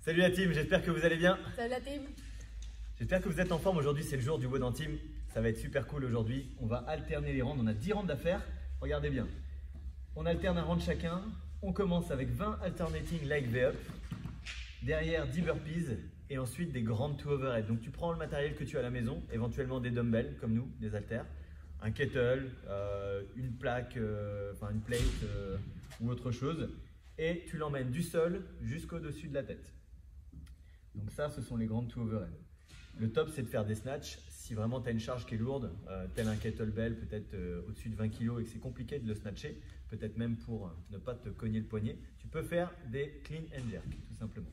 Salut la team, j'espère que vous allez bien. Salut la team. J'espère que vous êtes en forme. Aujourd'hui, c'est le jour du WOD en team. Ça va être super cool aujourd'hui. On va alterner les rounds. On a 10 rounds à faire. Regardez bien. On alterne un round chacun. On commence avec 20 alternating leg V-up. Derrière, 10 burpees. Et ensuite, des grandes to overhead. Donc, tu prends le matériel que tu as à la maison, éventuellement des dumbbells comme nous, des haltères, un kettle, une plaque, une plate ou autre chose. Et tu l'emmènes du sol jusqu'au-dessus de la tête. Donc ça, ce sont les grandes to overhead. Le top, c'est de faire des snatchs. Si vraiment tu as une charge qui est lourde, tel un kettlebell, peut-être au-dessus de 20 kg et que c'est compliqué de le snatcher, peut-être même pour ne pas te cogner le poignet, tu peux faire des clean and jerk, tout simplement.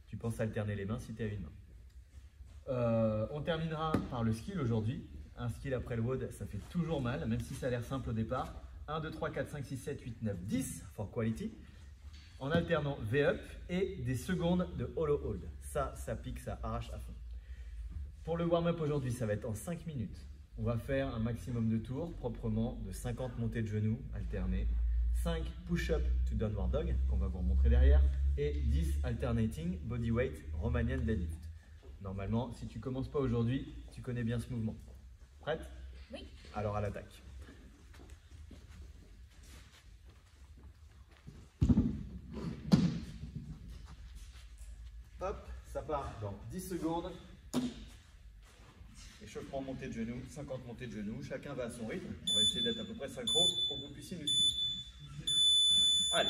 Tu penses alterner les mains si tu es à une main. On terminera par le skill aujourd'hui. Un skill après le WOD, ça fait toujours mal, même si ça a l'air simple au départ. 1, 2, 3, 4, 5, 6, 7, 8, 9, 10 for quality. En alternant V-up et des secondes de hollow hold. Ça pique, ça arrache à fond. Pour le warm-up aujourd'hui, ça va être en 5 minutes. On va faire un maximum de tours, proprement, de 50 montées de genoux alternées, 5 push-up to downward dog, qu'on va vous remontrer derrière, et 10 alternating bodyweight Romanian deadlift. Normalement, si tu ne commences pas aujourd'hui, tu connais bien ce mouvement. Prête? Oui. Alors à l'attaque. Hop, ça part dans 10 secondes. Échauffement montée de genoux, 50 montées de genoux. Chacun va à son rythme. On va essayer d'être à peu près synchro pour que vous puissiez nous suivre. Allez.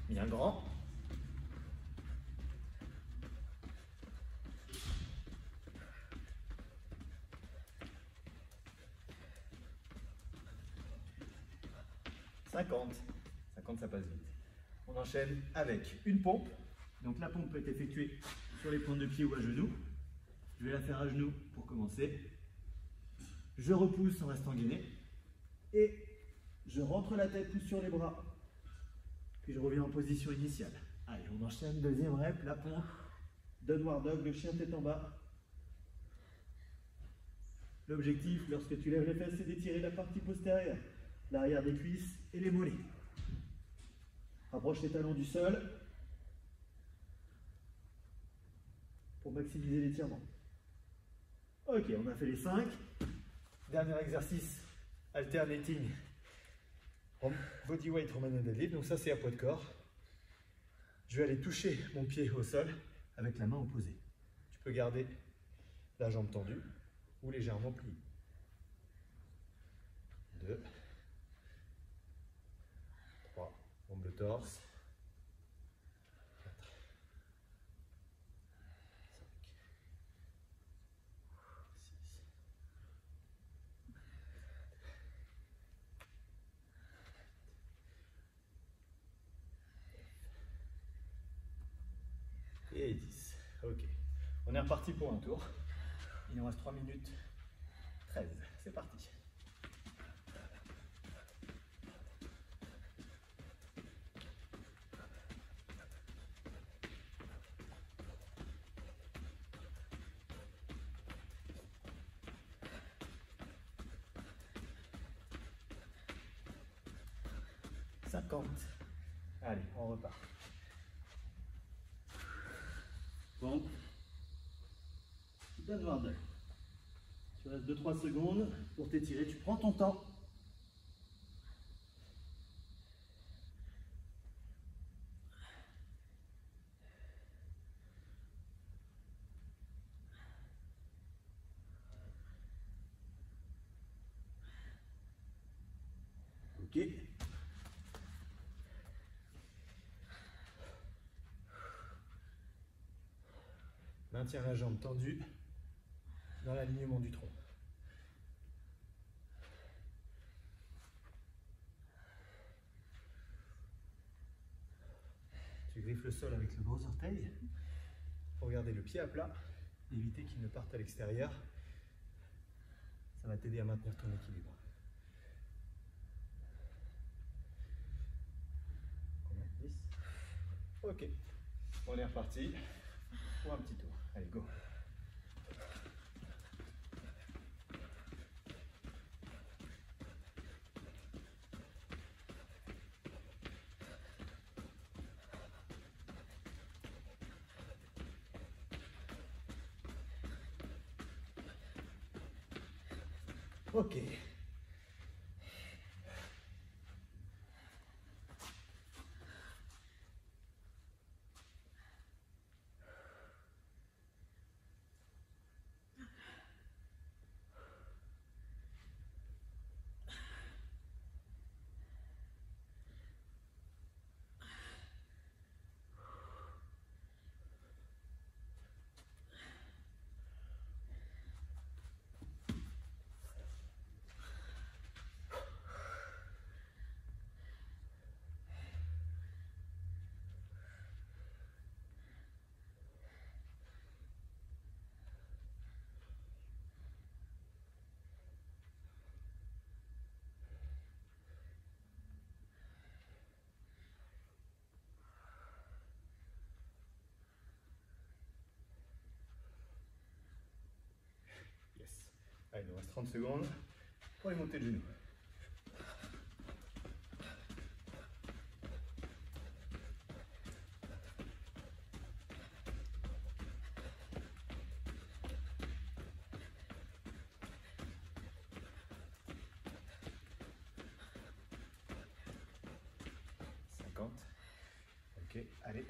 Bien grand. « 50, ça passe vite. On enchaîne avec une pompe. Donc la pompe peut être effectuée sur les pointes de pied ou à genoux. Je vais la faire à genoux pour commencer. Je repousse en restant gainé. Et je rentre la tête plus sur les bras. Puis je reviens en position initiale. Allez, on enchaîne, deuxième rep, la pompe. Downward dog, le chien tête en bas. L'objectif, lorsque tu lèves les fesses, c'est d'étirer la partie postérieure, l'arrière des cuisses et les mollets. Rapproche les talons du sol pour maximiser l'étirement. Ok, on a fait les 5. Dernier exercice, alternating bodyweight Romanian deadlift. Donc ça, c'est à poids de corps. Je vais aller toucher mon pied au sol avec la main opposée. Tu peux garder la jambe tendue ou légèrement pliée. 2, 3, bombe le torse, 4, 5, 6, 7 et 10. Ok, on est reparti pour un tour. Il nous reste 3 minutes 13. C'est parti. Allez, on repart. Pompe. Downward dog. Tu restes 2-3 secondes pour t'étirer. Tu prends ton temps. Ok. Maintiens la jambe tendue dans l'alignement du tronc. Tu griffes le sol avec le gros orteil pour garder le pied à plat, éviter qu'il ne parte à l'extérieur. Ça va t'aider à maintenir ton équilibre. Combien? 10? Ok, on est reparti pour un petit tour. Allez, go! Ok. Yes. Allez, il nous reste 30 secondes pour les montées de genoux. Ok, allez.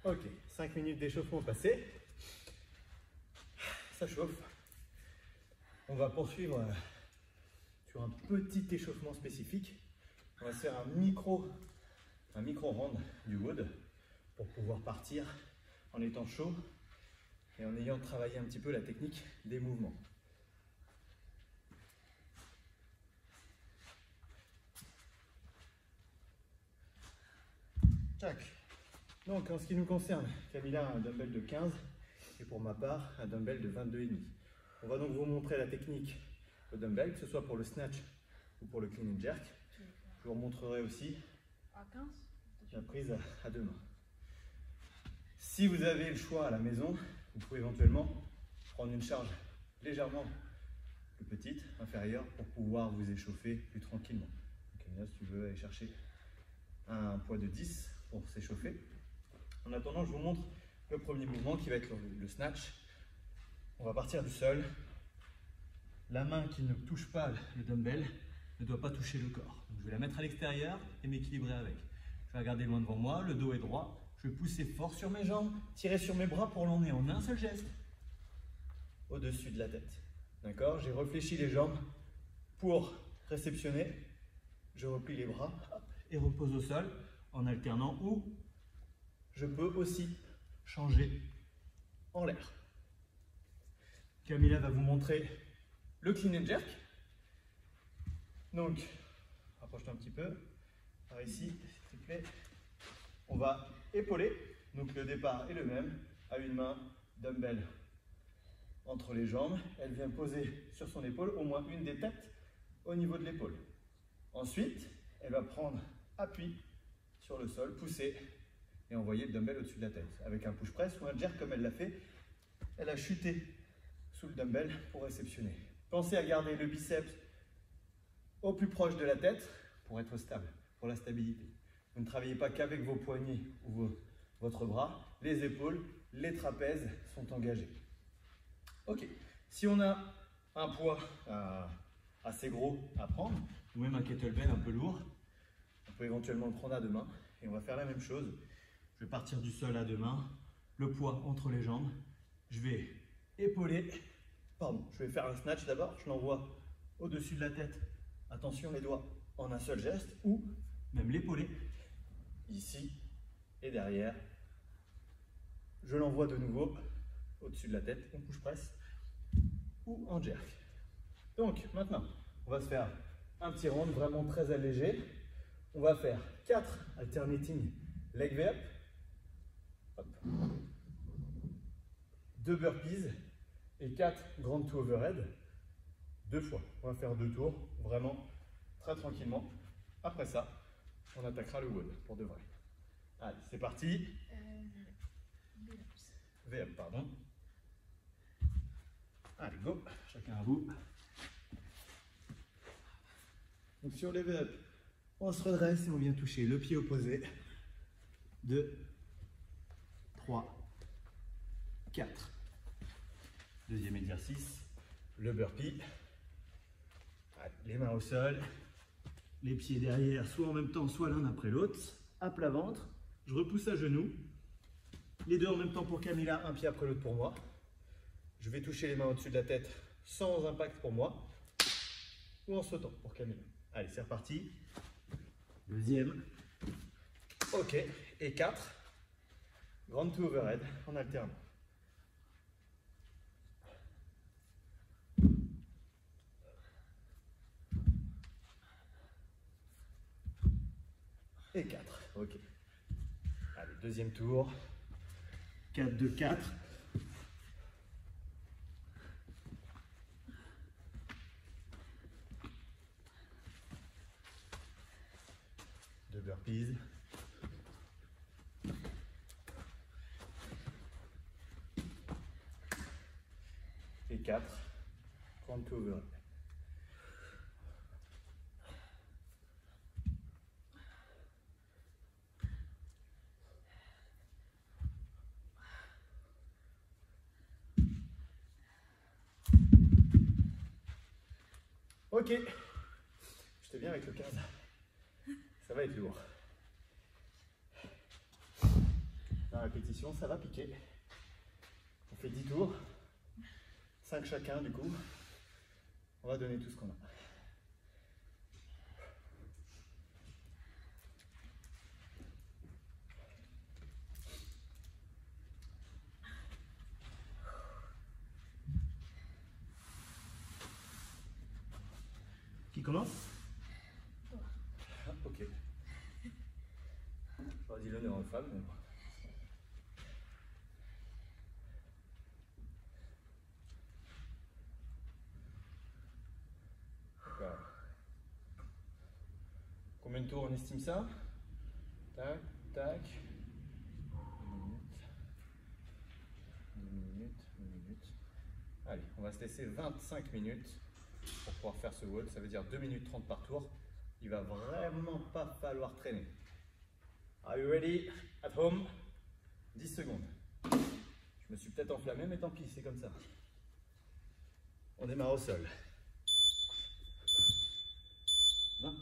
Ok, 5 minutes d'échauffement passées. Ça chauffe. On va poursuivre sur un petit échauffement spécifique. On va se faire un micro round du wood pour pouvoir partir en étant chaud et en ayant travaillé un petit peu la technique des mouvements. Tac. Donc en ce qui nous concerne, Camilla a un dumbbell de 15 et pour ma part un dumbbell de 22,5. On va donc vous montrer la technique au dumbbell, que ce soit pour le snatch ou pour le clean and jerk. Je vous montrerai aussi la prise à deux mains. Si vous avez le choix à la maison, vous pouvez éventuellement prendre une charge légèrement plus petite, inférieure, pour pouvoir vous échauffer plus tranquillement. Donc, Camilla, si tu veux aller chercher un poids de 10 pour s'échauffer. En attendant, je vous montre le premier mouvement qui va être le snatch. On va partir du sol. La main qui ne touche pas le dumbbell ne doit pas toucher le corps. Donc, je vais la mettre à l'extérieur et m'équilibrer avec. Je vais regarder loin devant moi, le dos est droit. Je vais pousser fort sur mes jambes, tirer sur mes bras pour l'emmener en un seul geste au-dessus de la tête. D'accord? J'ai réfléchi les jambes pour réceptionner. Je replie les bras et repose au sol en alternant, ou je peux aussi changer en l'air. Camilla va vous montrer le clean and jerk. Donc, rapproche-toi un petit peu. Par ici, s'il te plaît. On va épauler. Donc le départ est le même. À une main, dumbbell entre les jambes. Elle vient poser sur son épaule, au moins une des têtes au niveau de l'épaule. Ensuite, elle va prendre appui sur le sol, pousser et envoyer le dumbbell au-dessus de la tête. Avec un push press ou un jerk comme elle l'a fait, elle a chuté sous le dumbbell pour réceptionner. Pensez à garder le biceps au plus proche de la tête pour être stable, pour la stabilité. Vous ne travaillez pas qu'avec vos poignets ou votre bras, les épaules, les trapèzes sont engagés. Ok, si on a un poids assez gros à prendre, ou même un kettlebell un peu lourd, on peut éventuellement le prendre à deux mains et on va faire la même chose. Je vais partir du sol à deux mains, le poids entre les jambes, je vais épauler, je vais faire un snatch d'abord, je l'envoie au-dessus de la tête, attention les doigts en un seul geste, ou même l'épauler, ici et derrière, je l'envoie de nouveau au-dessus de la tête, en push press ou en jerk. Donc maintenant, on va se faire un petit round vraiment très allégé. On va faire 4 alternating leg V-up, 2 burpees et 4 grand to overhead, 2 fois. On va faire 2 tours, vraiment très tranquillement. Après ça, on attaquera le wood pour de vrai. Allez, c'est parti. V-up, pardon. Allez, go, chacun à vous. Donc sur les V-up, On se redresse et on vient toucher le pied opposé. 2, 3, 4. Deuxième exercice, le burpee. Allez, les mains au sol, les pieds derrière, soit en même temps, soit l'un après l'autre. À plat ventre, je repousse à genoux. Les deux en même temps pour Camilla, un pied après l'autre pour moi. Je vais toucher les mains au-dessus de la tête sans impact pour moi. Ou en sautant pour Camilla. Allez, c'est reparti. Deuxième. Ok, et 4. Ground to overhead en alternant. Et 4. Ok. Allez, deuxième tour. 4, 2, 4. Deux burpees. Et 4. Ground to overhead. Ok, j'étais bien avec le 15. Ça va être lourd. La répétition, ça va piquer. On fait 10 tours, 5 chacun du coup. On va donner tout ce qu'on a. Qui commence? Ah, ok. J'aurais dit l'honneur aux femmes, mais bon. Voilà. Combien de tours on estime ça? Tac, tac. 2 minutes, 2 minutes. Allez, on va se laisser 25 minutes pour pouvoir faire ce WOD. Ça veut dire 2 minutes 30 par tour. Il va vraiment pas falloir traîner. Are you ready? At home? 10 secondes. Je me suis peut-être enflammé, mais tant pis, c'est comme ça. On démarre au sol. Non.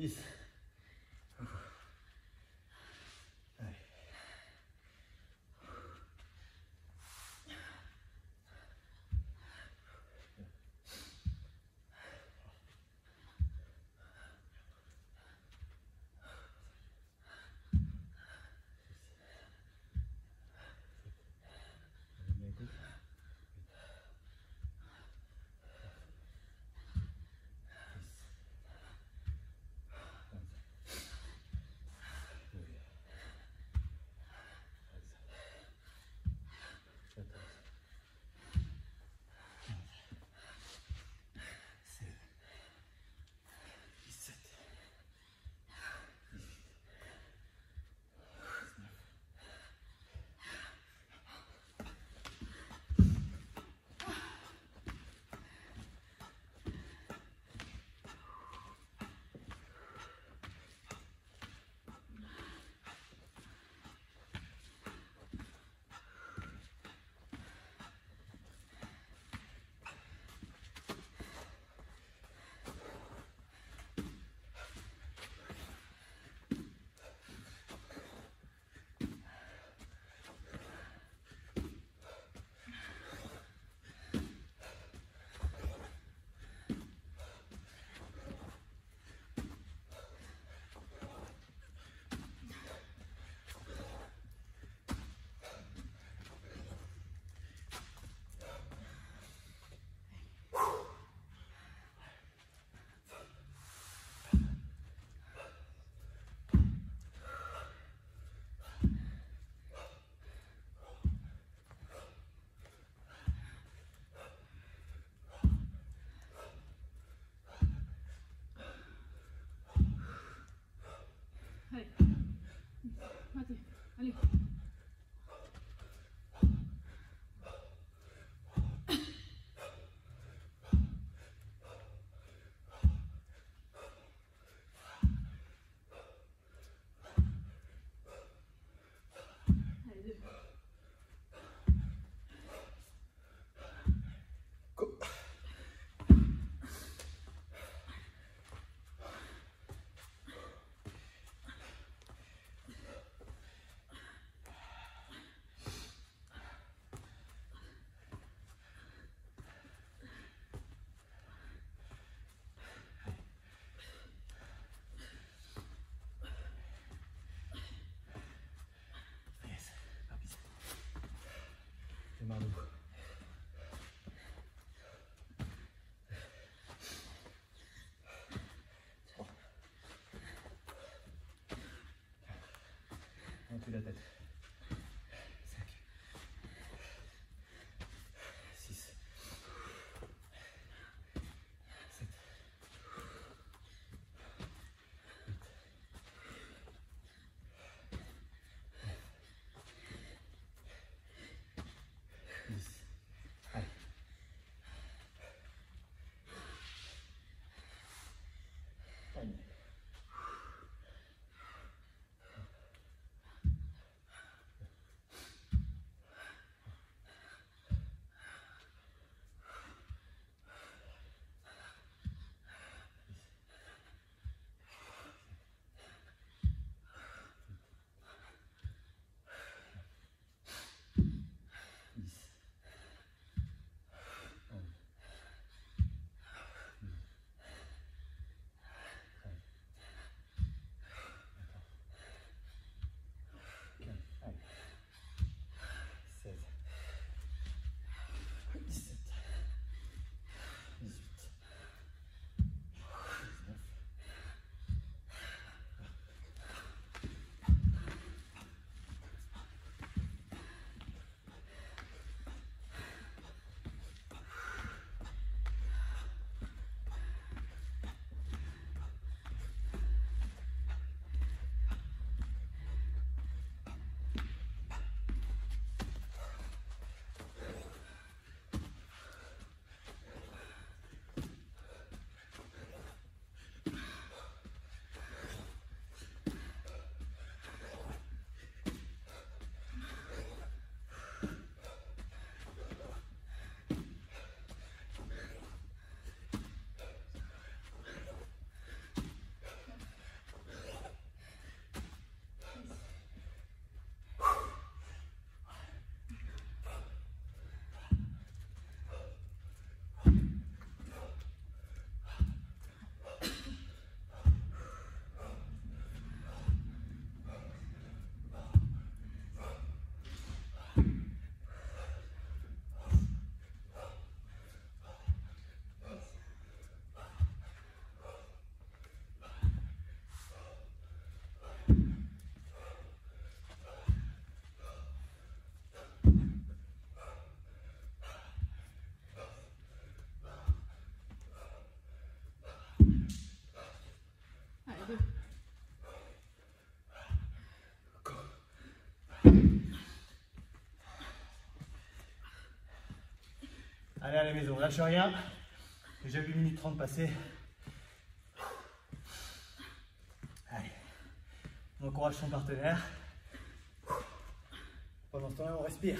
10. Allez. est à la maison, lâche rien. Déjà 8 minutes 30 passées. Allez, on encourage son partenaire. Pendant ce temps-là, on respire.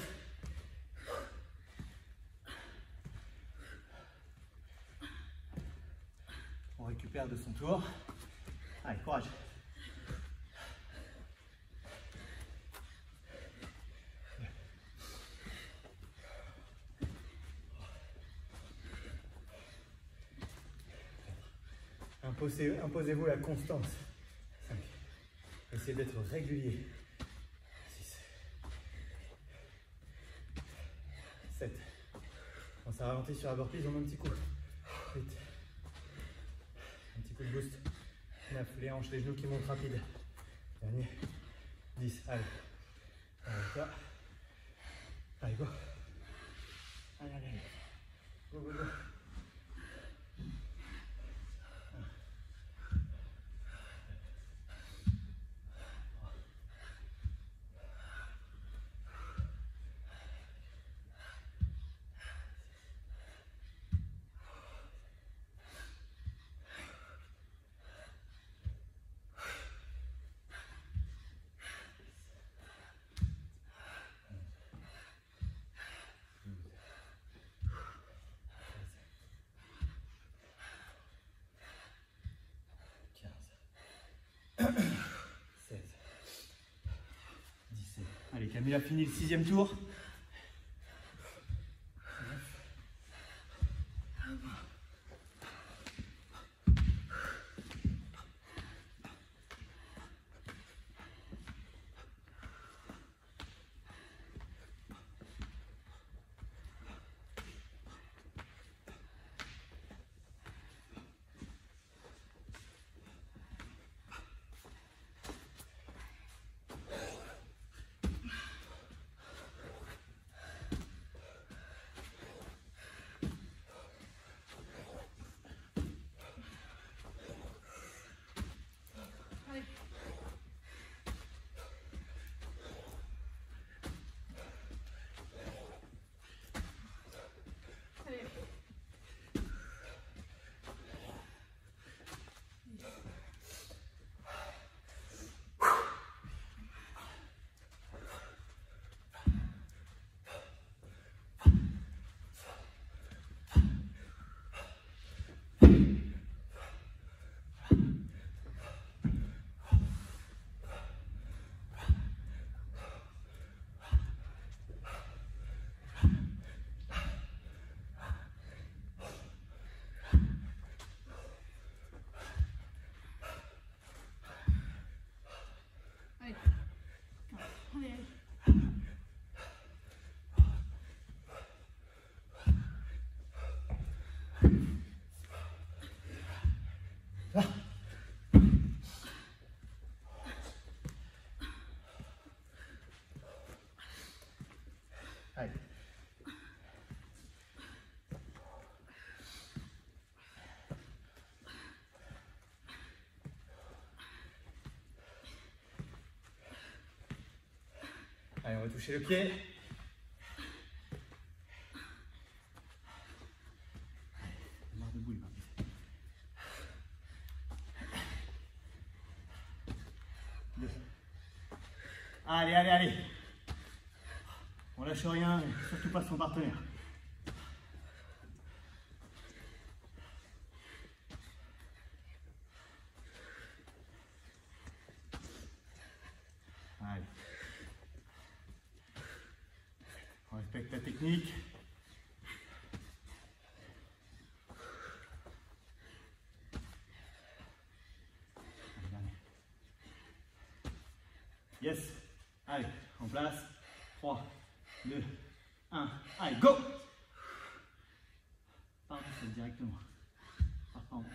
On récupère de son tour. Allez, courage. Imposez-vous la constance. 5. Essayez d'être régulier. 6. 7. Quand ça ralentit sur la burpee, on met un petit coup. 8. Un petit coup de boost. 9. Les hanches, les genoux qui montent rapide. Dernier. 10. Allez. Allez, toi. Allez, go. Allez, allez, allez. Go, go, go. Allez, Camille a fini le 6e tour. Allez. Allez, on va toucher le pied. Barre debout, allez, allez, allez. On lâche rien, surtout pas son partenaire. Allez. On respecte la technique. Yes. Allez, en place. 3, 2, 1. Allez, go. Pardon, c'est directement. Pars pas en premier.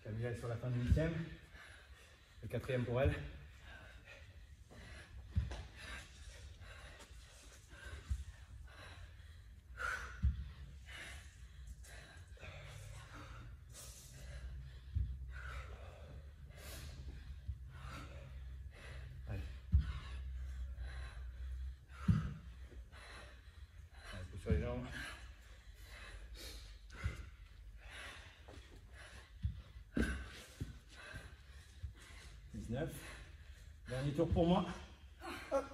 Camille est sur la fin du 8e. Le 4e pour elle. Allez, Retour pour moi. Hop.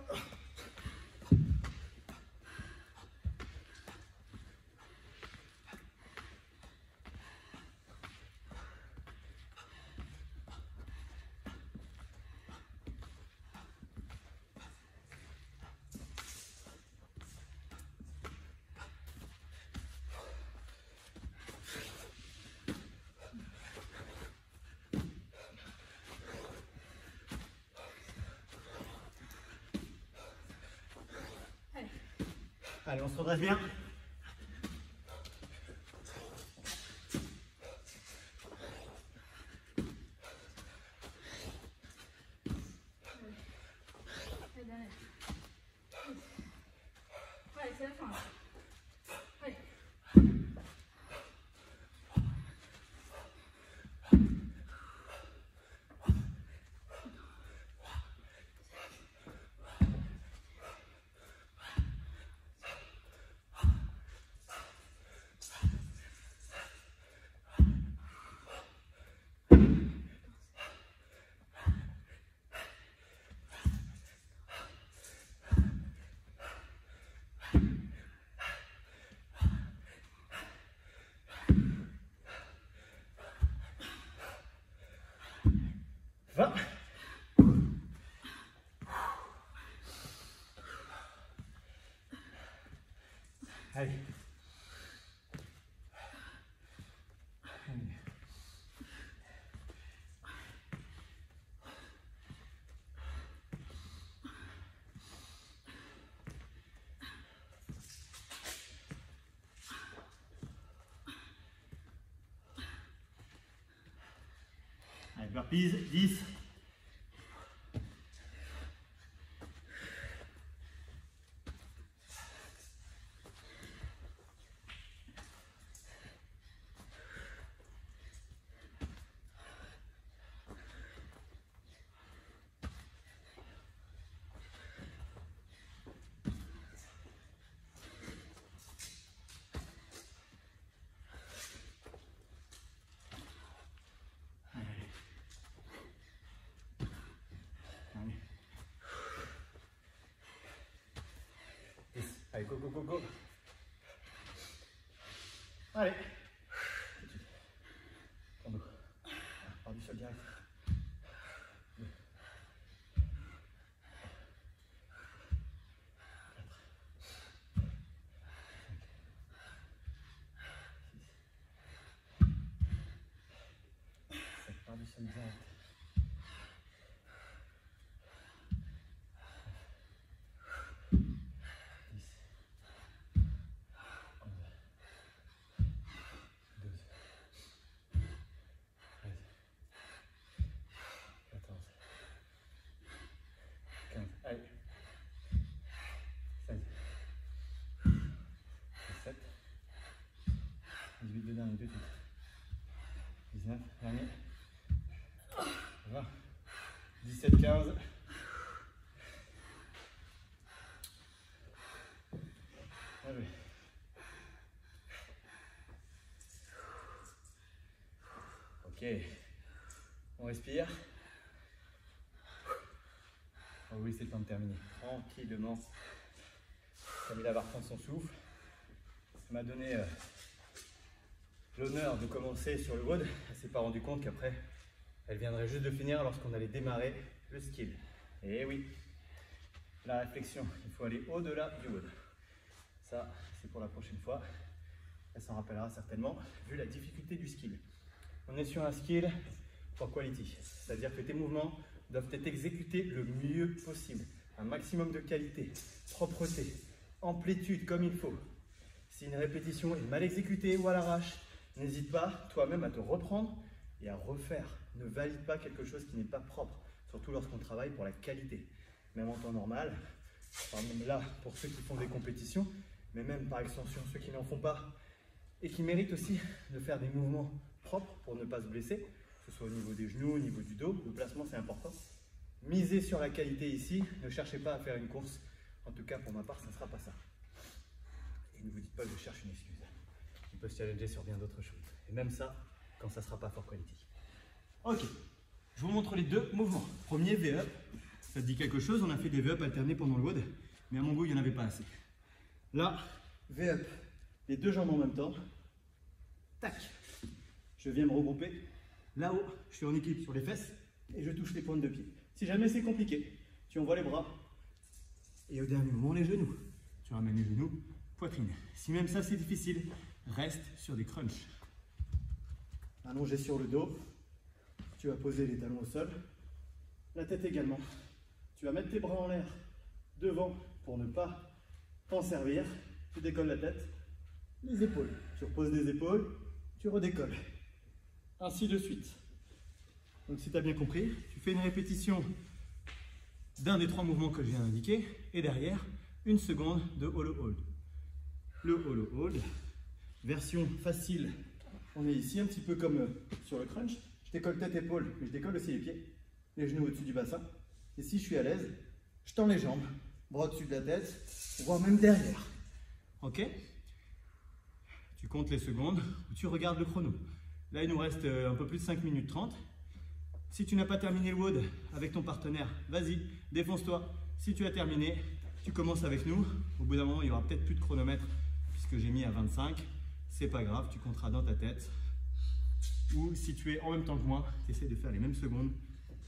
Allez, on se redresse bien. Allez, c'est la fin. Allez. Va. Allez. Allez, burpees, 10. Allez, go, go, go, go. Allez. En dos. Par du sol direct. 2. 4. 5. 6. 7. Par du sol direct. 15. Allez. 16. 17. 18 de dernier, tout de suite. 19, dernier. 20. 17, 15. Allez. Ok. On respire. Oh oui, c'est le temps de terminer. Tranquillement. Camilla va reprendre son souffle. Ça m'a donné l'honneur de commencer sur le WOD. Elle ne s'est pas rendue compte qu'après, elle viendrait juste de finir lorsqu'on allait démarrer le skill. Et oui, la réflexion, il faut aller au-delà du WOD. Ça, c'est pour la prochaine fois. Elle s'en rappellera certainement, vu la difficulté du skill. On est sur un skill for quality, c'est-à-dire que tes mouvements doivent être exécutés le mieux possible. Un maximum de qualité, propreté, amplitude comme il faut. Si une répétition est mal exécutée ou à l'arrache, n'hésite pas toi-même à te reprendre et à refaire. Ne valide pas quelque chose qui n'est pas propre, surtout lorsqu'on travaille pour la qualité. Même en temps normal, enfin même là pour ceux qui font des compétitions, mais même par extension ceux qui n'en font pas et qui méritent aussi de faire des mouvements propres pour ne pas se blesser, que ce soit au niveau des genoux, au niveau du dos, le placement c'est important. Misez sur la qualité ici, ne cherchez pas à faire une course, en tout cas pour ma part ça ne sera pas ça. Et ne vous dites pas que je cherche une excuse. On peut se challenger sur bien d'autres choses. Et même ça, quand ça ne sera pas for quality. Ok, je vous montre les deux mouvements. Premier, V-up. Ça te dit quelque chose? On a fait des V-up alternés pendant le WOD, mais à mon goût, il n'y en avait pas assez. Là, V-up, les deux jambes en même temps. Tac. Je viens me regrouper. Là-haut, je suis en équilibre sur les fesses et je touche les pointes de pied. Si jamais c'est compliqué, tu envoies les bras et au dernier moment, les genoux. Tu ramènes les genoux, poitrine. Si même ça, c'est difficile, reste sur des crunchs. Allongé sur le dos, tu vas poser les talons au sol, la tête également. Tu vas mettre tes bras en l'air devant pour ne pas t'en servir. Tu décolles la tête, les épaules. Tu reposes les épaules, tu redécolles. Ainsi de suite. Donc si tu as bien compris, tu fais une répétition d'un des trois mouvements que je viens d'indiquer et derrière, une seconde de hollow hold. Le hollow hold, version facile, on est ici un petit peu comme sur le crunch. Je décolle tête-épaule, mais je décolle aussi les pieds, les genoux au-dessus du bassin. Et si je suis à l'aise, je tends les jambes, bras au-dessus de la tête, voire même derrière. Ok? Tu comptes les secondes ou tu regardes le chrono. Là, il nous reste un peu plus de 5 minutes 30. Si tu n'as pas terminé le WOD avec ton partenaire, vas-y, défonce-toi. Si tu as terminé, tu commences avec nous. Au bout d'un moment, il n'y aura peut-être plus de chronomètre puisque j'ai mis à 25. C'est pas grave, tu compteras dans ta tête. Ou si tu es en même temps que moi, tu essaies de faire les mêmes secondes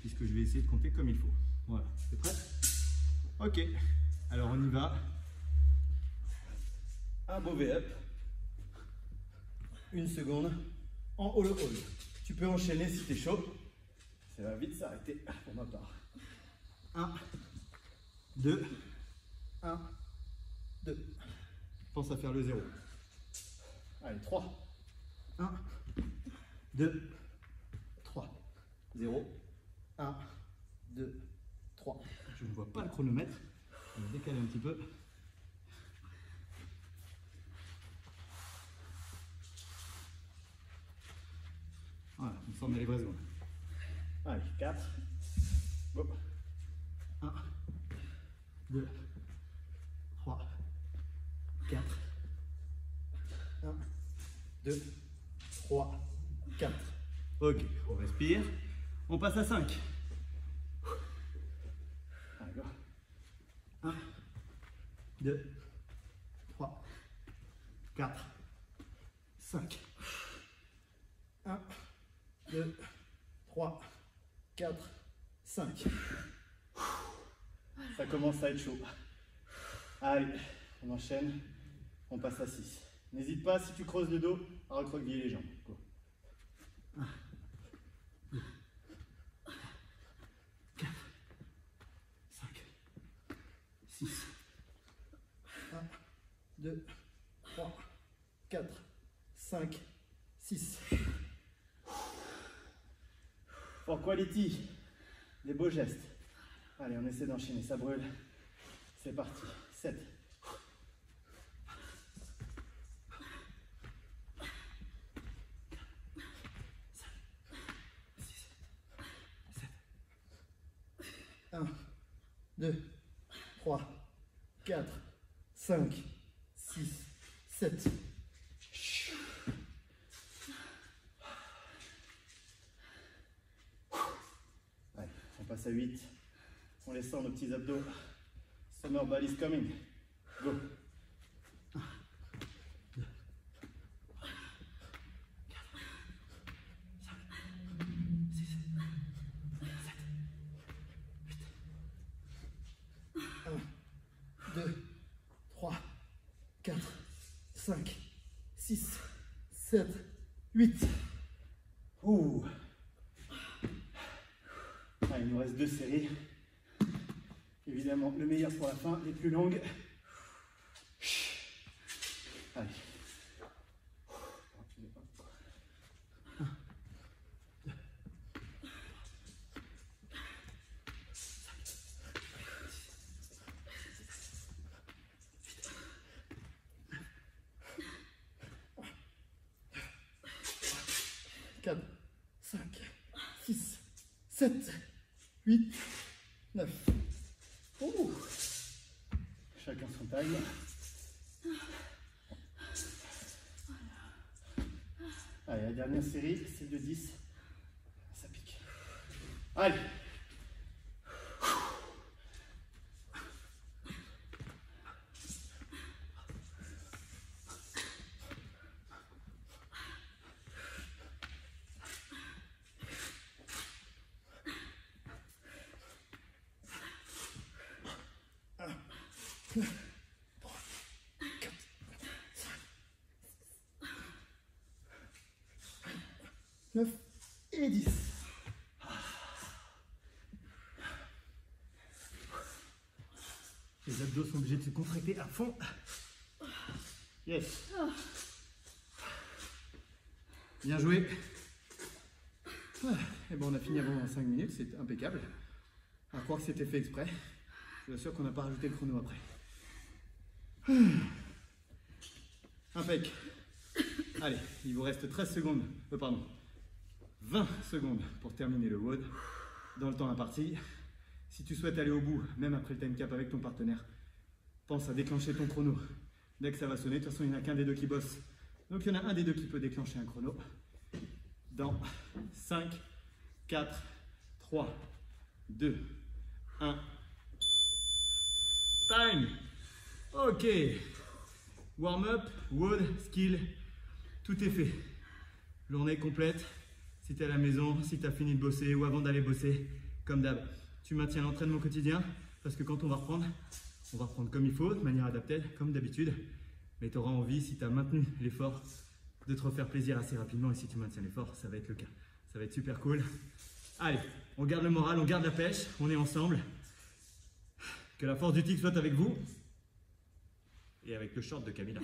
puisque je vais essayer de compter comme il faut. Voilà, t'es prêt? Ok, alors on y va. Un beau V-up. Une seconde en hollow hold. Tu peux enchaîner si tu es chaud. Ça va vite s'arrêter pour ma part. 1, 2, 1, 2. Pense à faire le 0. Allez, 3. 1, 2, 3. 0, 1, 2, 3. Je ne vois pas le chronomètre. On va décaler un petit peu. Voilà, il me semble les vraies secondes. Allez, 4. Go. 1, 2, 3, 4. 1, 2, 3, 4. Ok, on respire. On passe à 5. Allez, go. 1, 2, 3, 4, 5. 1, 2, 3, 4, 5. Ça commence à être chaud. Allez, on enchaîne. On passe à 6. N'hésite pas, si tu creuses le dos, à recroqueviller les jambes. Go. 1, 2, 4, 5, 6. 1, 2, 3, 4, 5, 6. For quality, des beaux gestes. Allez, on essaie d'enchaîner, ça brûle. C'est parti. 7. 1, 2, 3, 4, 5, 6, 7. Allez, on passe à 8. On les sent nos petits abdos. Summer body is coming. Go. 1, 2, 3, 4, 5, 6, 7, 8. 1, 2, 3, 4, 5, 6, 7, 8. Ouh. Ah, il nous reste 2 séries. Évidemment, le meilleur pour la fin, les plus longues. Allez. 1, 2, 4, 5, 6, 7, 8, 9. Ouh. Chacun son time. Allez, la dernière série, c'est de 10. Ça pique. Allez. 9 et 10. Les abdos sont obligés de se contracter à fond. Yes. Bien joué. Et bon, on a fini avant 5 minutes, c'est impeccable. À croire que c'était fait exprès. Je suis sûr qu'on n'a pas rajouté le chrono après. Impec. Allez, il vous reste 13 secondes, pardon, 20 secondes pour terminer le WOD dans le temps imparti. Si tu souhaites aller au bout, même après le time cap avec ton partenaire, pense à déclencher ton chrono dès que ça va sonner. De toute façon, il n'y en a qu'un des deux qui bosse. Donc il y en a un des deux qui peut déclencher un chrono. Dans 5, 4, 3, 2, 1. Time. Ok. Warm-up, WOD, skill, tout est fait. Journée complète. Si tu es à la maison, si tu as fini de bosser ou avant d'aller bosser, comme d'hab, tu maintiens l'entraînement quotidien parce que quand on va reprendre comme il faut, de manière adaptée, comme d'habitude. Mais tu auras envie, si tu as maintenu l'effort, de te refaire plaisir assez rapidement. Et si tu maintiens l'effort, ça va être le cas. Ça va être super cool. Allez, on garde le moral, on garde la pêche, on est ensemble. Que la force du tigre soit avec vous. Et avec le short de Camilla.